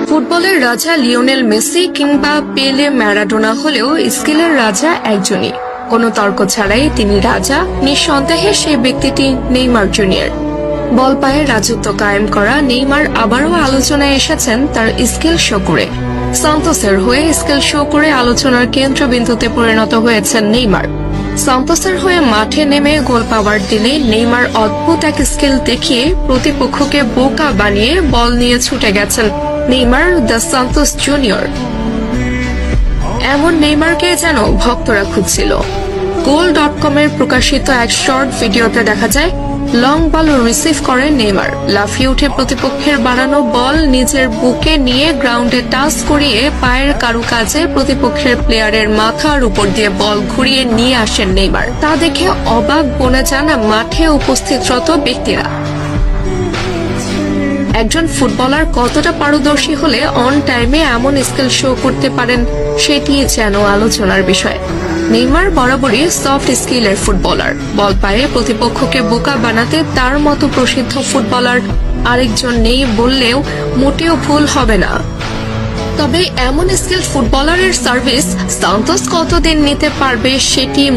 ফুটবলের রাজা Lionel Messi কিংবা পেলে ম্যারাডোনা হলেও স্কিলের রাজা একজনই, কোনো তর্ক ছাড়াই তিনি রাজা। নিঃসন্দেহে সেই ব্যক্তিটি নেইমার জুনিয়র। বল পায়ে রাজত্ব কায়েম করা নেইমার আবারও আলোচনায় এসেছেন তার স্কিল শো করে। সান্তোসের হয়ে স্কিল শো করে আলোচনার কেন্দ্রবিন্দুতে পরিণত হয়েছেন নেইমার। সান্তোসের হয়ে মাঠে নেমে গোল পাওয়ার দিনে নেইমার অদ্ভুত এক স্কিল দেখিয়ে প্রতিপক্ষকে বোকা বানিয়ে বল নিয়ে ছুটে গেছেন নেইমার দ্য সান্তোস জুনিয়র। এমন নেইমারকে যেন ভক্তরা খুঁজছিল। goal.com-এর প্রকাশিত এক শর্ট ভিডিওতে দেখা যায় লং বল রিসিভ করে নেইমার লাফিয়ে উঠে প্রতিপক্ষের বাড়ানো বল নিজের বুকে নিয়ে গ্রাউন্ডে টাচ করিয়ে পায়ের কারুকাজে প্রতিপক্ষের প্লেয়ারের মাথার উপর দিয়ে বল ঘুরিয়ে নিয়ে আসেন নেইমার। তা দেখে অবাক বনে যান মাঠে উপস্থিতরত ব্যক্তিরা। একজন ফুটবলার কতটা পারদর্শী হলে অন টাইমে এমন স্কিল শো করতে পারেন সেটি যেন আলোচনার বিষয়। নেইমার বরাবরই সফট স্কিলের ফুটবলার। বল পায়ে প্রতিপক্ষকে বোকা বানাতে তার মতো প্রসিদ্ধ ফুটবলার আরেকজন নেই বললেও মোটেও ভুল হবে না। তবে এমন স্কিল ফুটবলারের সার্ভিস সান্তোস কতদিন নিতে পারবে সেটি